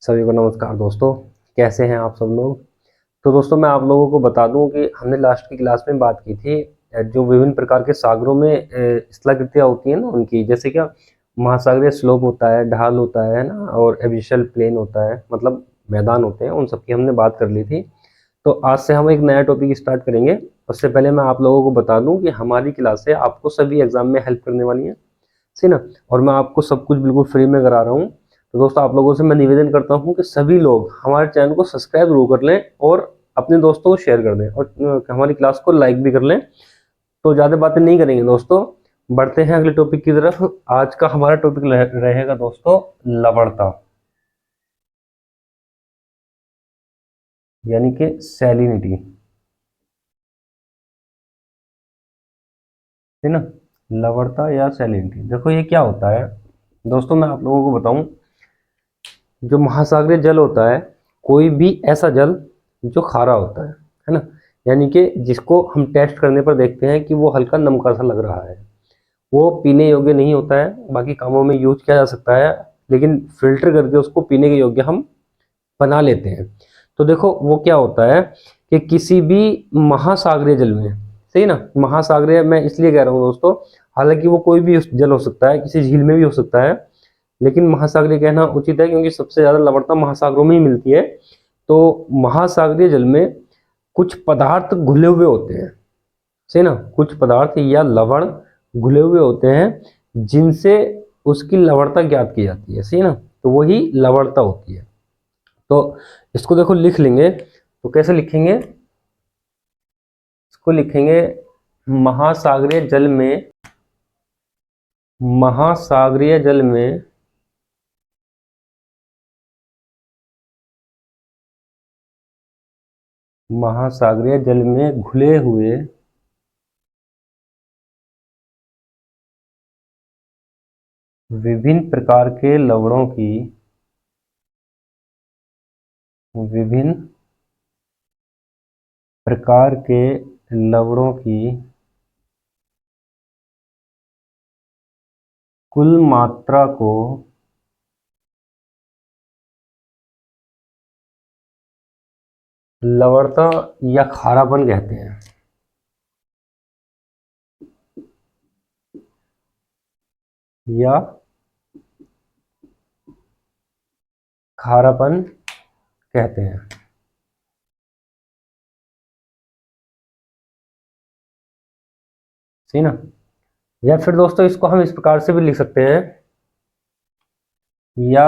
सभी को नमस्कार दोस्तों। कैसे हैं आप सब लोग। तो दोस्तों मैं आप लोगों को बता दूं कि हमने लास्ट की क्लास में बात की थी जो विभिन्न प्रकार के सागरों में स्थलाकृतियाँ होती हैं ना उनकी, जैसे क्या महासागरीय स्लोप होता है, ढाल होता है ना, और एबिशल प्लेन होता है, मतलब मैदान होते हैं, उन सब की हमने बात कर ली थी। तो आज से हम एक नया टॉपिक स्टार्ट करेंगे। उससे पहले मैं आप लोगों को बता दूं कि हमारी क्लास से आपको सभी एग्जाम में हेल्प करने वाली है, सही ना। और मैं आपको सब कुछ बिल्कुल फ्री में करा रहा हूँ। तो दोस्तों आप लोगों से मैं निवेदन करता हूँ कि सभी लोग हमारे चैनल को सब्सक्राइब जरूर कर लें और अपने दोस्तों को शेयर कर दें और हमारी क्लास को लाइक भी कर लें। तो ज़्यादा बातें नहीं करेंगे दोस्तों, बढ़ते हैं अगले टॉपिक की तरफ। आज का हमारा टॉपिक रहेगा दोस्तों लवणता, यानी कि सैलिनिटी, है ना। लवणता या सैलिनिटी, देखो ये क्या होता है दोस्तों, मैं आप लोगों को बताऊं। जो महासागरीय जल होता है, कोई भी ऐसा जल जो खारा होता है ना, यानी कि जिसको हम टेस्ट करने पर देखते हैं कि वो हल्का नमका सा लग रहा है, वो पीने योग्य नहीं होता है। बाकी कामों में यूज किया जा सकता है, लेकिन फिल्टर करके उसको पीने के योग्य हम बना लेते हैं। तो देखो वो क्या होता है कि किसी भी महासागरीय जल में, सही ना, महासागरीय मैं इसलिए कह रहा हूँ दोस्तों, हालांकि वो कोई भी जल हो सकता है, किसी झील में भी हो सकता है, लेकिन महासागरीय कहना उचित है क्योंकि सबसे ज्यादा लवणता महासागरों में ही मिलती है। तो महासागरीय जल में कुछ पदार्थ घुले हुए होते हैं, सही ना, कुछ पदार्थ या लवण घुले हुए होते हैं जिनसे उसकी लवणता ज्ञात की जाती है, सही ना। तो वही लवणता होती है। तो इसको देखो लिख लेंगे, तो कैसे लिखेंगे, इसको लिखेंगे महासागरीय जल में, महासागरीय जल में महासागरीय जल में घुले हुए विभिन्न प्रकार के लवणों की, विभिन्न प्रकार के लवणों की कुल मात्रा को लवणता या खारापन कहते हैं, या खारापन कहते हैं, सही ना। या फिर दोस्तों इसको हम इस प्रकार से भी लिख सकते हैं, या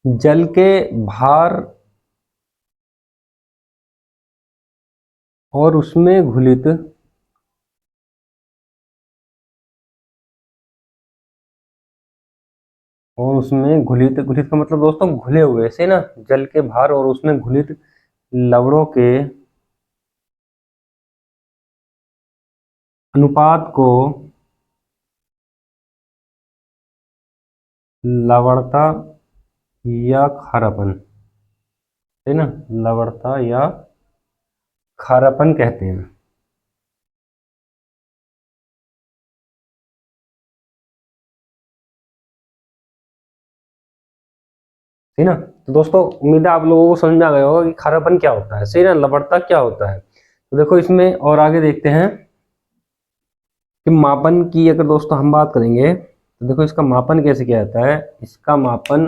जल के भार और उसमें घुलित और उसमें घुलित, घुलित का मतलब दोस्तों घुले हुए से ना, जल के भार और उसमें घुलित लवणों के अनुपात को लवणता या खारापन, है ना, लवणता या खारापन कहते हैं, है ना। तो दोस्तों उम्मीद है आप लोगों को समझ में आ गया होगा कि खारापन क्या होता है, सही ना, लवणता क्या होता है। तो देखो इसमें और आगे देखते हैं कि मापन की अगर दोस्तों हम बात करेंगे, तो देखो इसका मापन कैसे किया जाता है। इसका मापन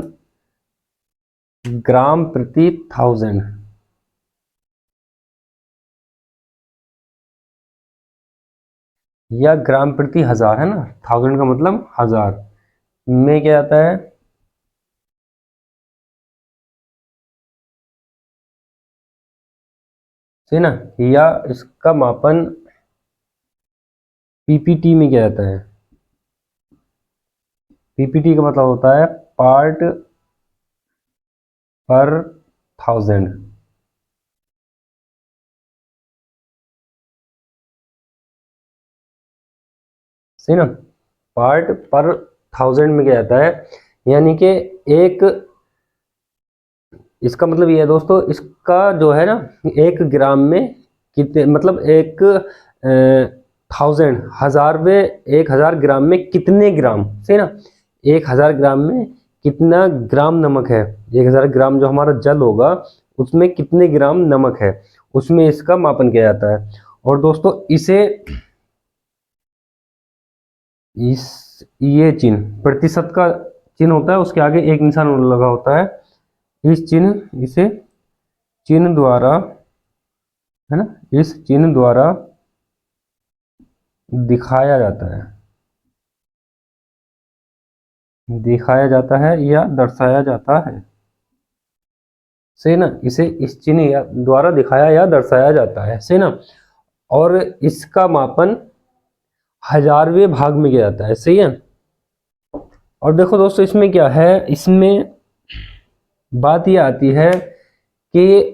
ग्राम प्रति 1000 या ग्राम प्रति 1000, है ना, 1000 का मतलब 1000 में क्या आता है, सही ना। या इसका मापन पीपीटी में किया जाता है। पीपीटी का मतलब होता है पार्ट पर 1000, सही ना, पार्ट पर 1000 में किया जाता है। यानी कि एक, इसका मतलब ये है दोस्तों, इसका जो है ना, एक ग्राम में कितने, मतलब एक 1000, 1000 में 1000 ग्राम में कितने ग्राम, सही ना, 1000 ग्राम में कितना ग्राम नमक है, 1000 ग्राम जो हमारा जल होगा उसमें कितने ग्राम नमक है, उसमें इसका मापन किया जाता है। और दोस्तों इसे इस ये चिन्ह प्रतिशत का चिन्ह होता है, उसके आगे एक निशान लगा होता है, इसे चिन्ह द्वारा, है ना, इस चिन्ह द्वारा दिखाया जाता है, या दर्शाया जाता है। सही ना, इसे इस चिन्ह द्वारा दिखाया या दर्शाया जाता है, सही ना। और इसका मापन हजारवें भाग में किया जाता है, सही है। और देखो दोस्तों इसमें क्या है, इसमें बात ये आती है कि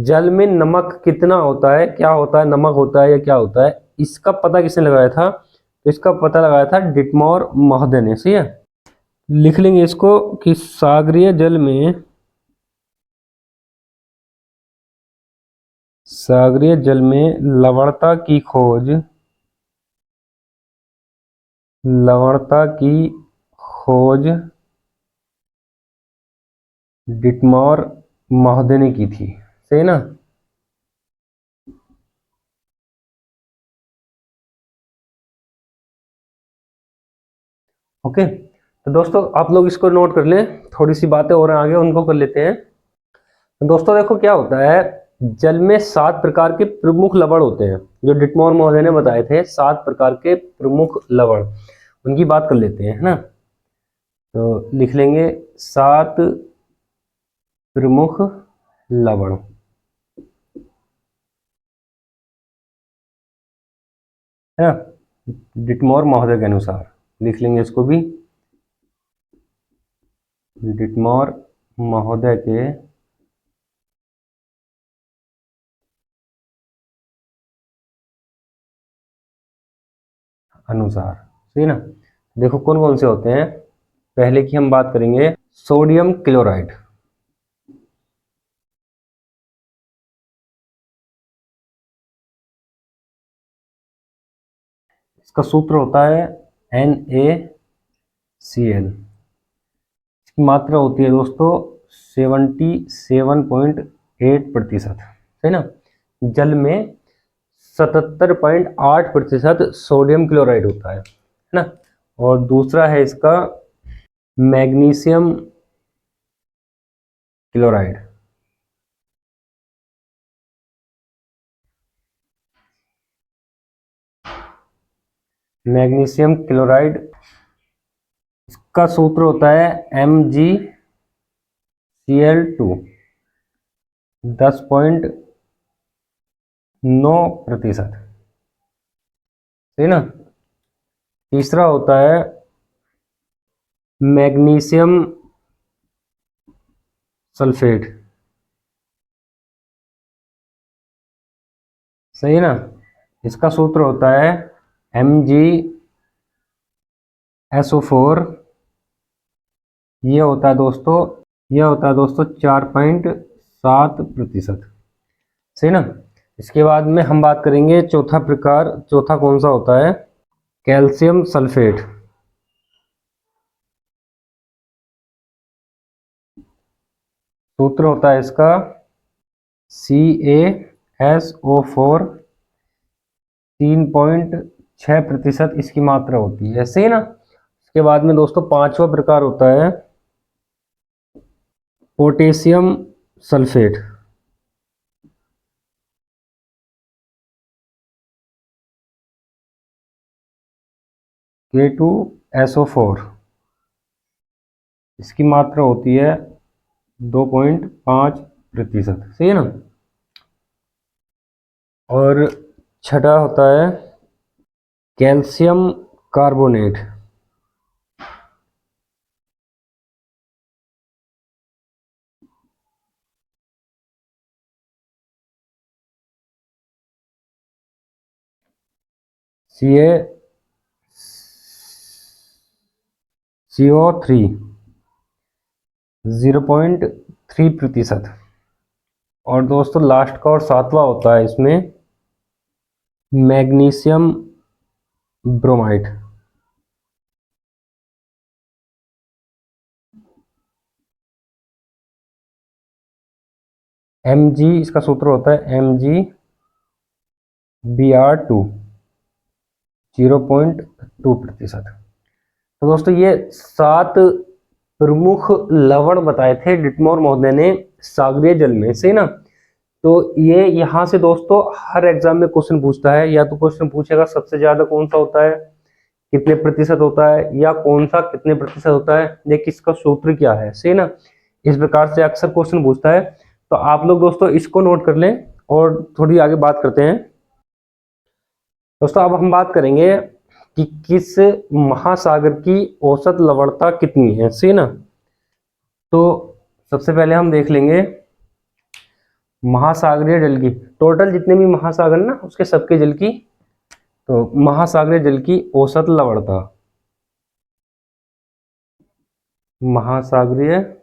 जल में नमक कितना होता है, क्या होता है, नमक होता है या क्या होता है, इसका पता किसने लगाया था, तो इसका पता लगाया था डिटमॉर महोदय ने, सही है। लिख लेंगे इसको कि सागरीय जल में लवणता की खोज डिटमॉर महोदय ने की थी, सही ना। ओके, तो दोस्तों आप लोग इसको नोट कर लें, थोड़ी सी बातें और आगे उनको कर लेते हैं। तो दोस्तों देखो क्या होता है, जल में 7 प्रकार के प्रमुख लवण होते हैं, जो डिटमॉर महोदय ने बताए थे, 7 प्रकार के प्रमुख लवण, उनकी बात कर लेते हैं, है ना। तो लिख लेंगे 7 प्रमुख लवण, है ना, डिटमॉर महोदय के अनुसार। लिख लेंगे इसको भी, डिटमॉर महोदय के अनुसार, सही ना। देखो कौन कौन से होते हैं, पहले की हम बात करेंगे सोडियम क्लोराइड। इसका सूत्र होता है NaCl। इसकी मात्रा होती है दोस्तों 77.8%, है ना। जल में 77.8% सोडियम क्लोराइड होता है ना। और दूसरा है इसका मैग्नीशियम क्लोराइड। मैग्नीशियम क्लोराइड का सूत्र होता है MgCl2, 10.9%, सही ना। तीसरा होता है मैग्नीशियम सल्फेट, सही है ना। इसका सूत्र होता है MgSO4। यह होता है दोस्तों 4.7%, सही ना। इसके बाद में हम बात करेंगे चौथा कौन सा होता है, कैल्शियम सल्फेट। सूत्र होता है इसका CaSO4, 3.6% इसकी मात्रा होती है, सही ना। इसके बाद में दोस्तों पांचवा प्रकार होता है पोटेशियम सल्फेट। K2SO4, इसकी मात्रा होती है 2.5%, सही है ना। और छठा होता है कैल्शियम कार्बोनेट। CaCO3, 0.3%। और दोस्तों लास्ट का और सातवां होता है इसमें मैग्नीशियम ब्रोमाइड। mg, इसका सूत्र होता है mg/br2, 0.2%। तो दोस्तों ये 7 प्रमुख लवण बताए थे डिटमोर महोदय ने सागरीय जल में, सही ना। तो ये यहाँ से दोस्तों हर एग्जाम में क्वेश्चन पूछता है, या तो क्वेश्चन पूछेगा सबसे ज्यादा कौन सा होता है, कितने प्रतिशत होता है, या कौन सा कितने प्रतिशत होता है, या किसका सूत्र क्या है, सही ना। इस प्रकार से अक्सर क्वेश्चन पूछता है। तो आप लोग दोस्तों इसको नोट कर लें और थोड़ी आगे बात करते हैं। दोस्तों अब हम बात करेंगे कि किस महासागर की औसत लवणता कितनी है, सही ना। तो सबसे पहले हम देख लेंगे महासागरीय जल की, टोटल जितने भी महासागर ना उसके सबके जल की, तो महासागरीय जल की औसत लवणता, महासागरीय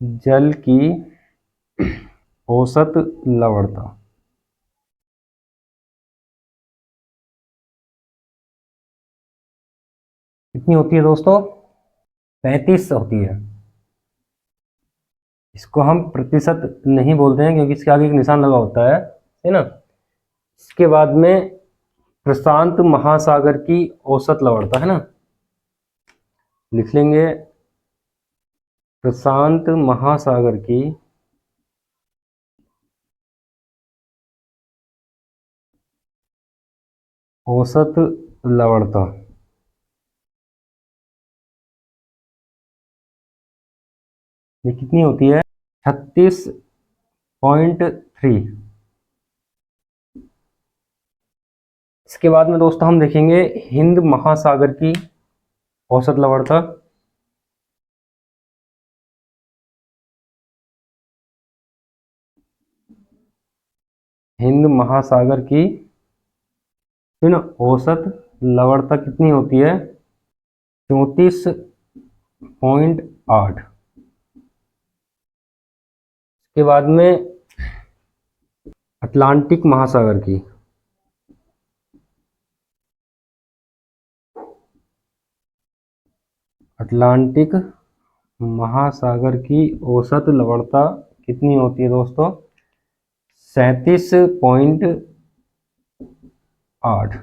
जल की औसत लवणता कितनी होती है दोस्तों, 35 होती है। इसको हम प्रतिशत नहीं बोलते हैं क्योंकि इसके आगे एक निशान लगा होता है ना। इसके बाद में प्रशांत महासागर की औसत लवणता, है ना, लिख लेंगे प्रशांत महासागर की औसत लवणता, ये कितनी होती है, 36.3। इसके बाद में दोस्तों हम देखेंगे हिंद महासागर की औसत लवणता, हिंद महासागर की औसत लवणता कितनी होती है, 34.8। इसके बाद में अटलांटिक महासागर की, अटलांटिक महासागर की औसत लवणता कितनी होती है दोस्तों, 37.8।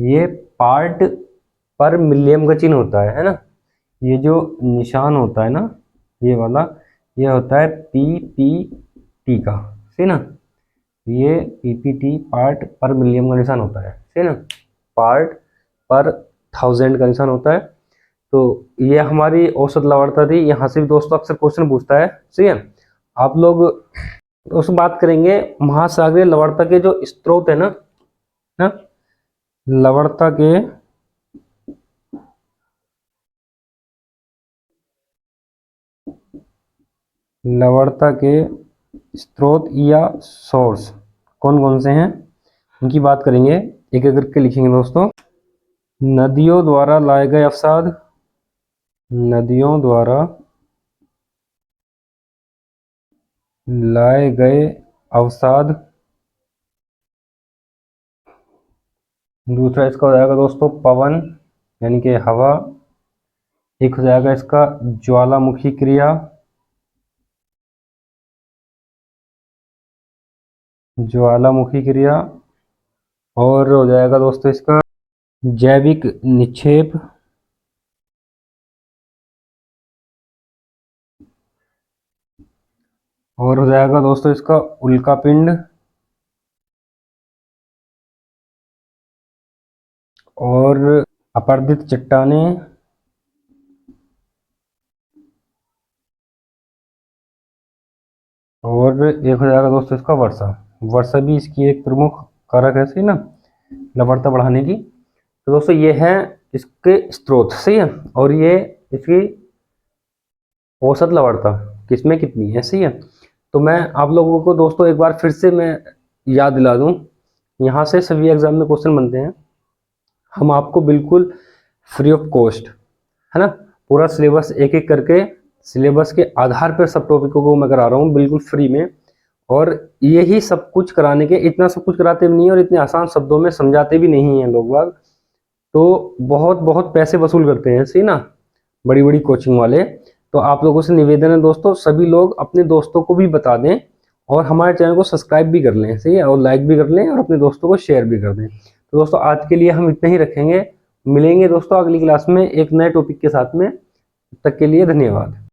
ये पार्ट पर मिलियन का चिन्ह होता है ना। ये जो निशान होता है ना, ये वाला, ये होता है पीपीटी का, सही ना। ये पीपीटी पार्ट पर मिलियन का निशान होता है, सही ना। पार्ट पर 1000 का निशान होता है। तो ये हमारी औसत लवणता थी। यहाँ से भी दोस्तों अक्सर क्वेश्चन पूछता है, सही है। आप लोग उस बात करेंगे महासागरीय लवणता के जो स्रोत है ना, लवणता के स्रोत या सोर्स कौन कौन से हैं उनकी बात करेंगे, एक एक करके लिखेंगे दोस्तों। नदियों द्वारा लाए गए अवसाद, नदियों द्वारा लाए गए अवसाद। दूसरा इसका हो जाएगा दोस्तों पवन, यानी कि हवा। एक हो जाएगा इसका ज्वालामुखी क्रिया, ज्वालामुखी क्रिया। और हो जाएगा दोस्तों इसका जैविक निक्षेप, और हो जाएगा दोस्तों इसका उल्कापिंड, और अपरदित चट्टानें, और एक हो जाएगा दोस्तों इसका वर्षा। वर्षा भी इसकी एक प्रमुख कारक है, सही ना, लवणता बढ़ाने की। तो दोस्तों ये है इसके स्रोत, सही है। और ये इसकी औसत लवणता किसमें कितनी है, सही है। तो मैं आप लोगों को दोस्तों एक बार फिर से मैं याद दिला दूं, यहाँ से सभी एग्जाम में क्वेश्चन बनते हैं। हम आपको बिल्कुल फ्री ऑफ कॉस्ट, है ना, पूरा सिलेबस एक एक करके सिलेबस के आधार पर सब टॉपिकों को मैं करा रहा हूँ बिल्कुल फ्री में। और यही सब कुछ कराने के, इतना सब कुछ कराते भी नहीं और इतने आसान शब्दों में समझाते भी नहीं हैं लोग बाग। तो बहुत बहुत पैसे वसूल करते हैं, सही ना, बड़ी बड़ी कोचिंग वाले। तो आप लोगों से निवेदन है दोस्तों, सभी लोग अपने दोस्तों को भी बता दें और हमारे चैनल को सब्सक्राइब भी कर लें, सही है, और लाइक भी कर लें और अपने दोस्तों को शेयर भी कर दें। तो दोस्तों आज के लिए हम इतना ही रखेंगे, मिलेंगे दोस्तों अगली क्लास में एक नए टॉपिक के साथ में। तब तक के लिए धन्यवाद।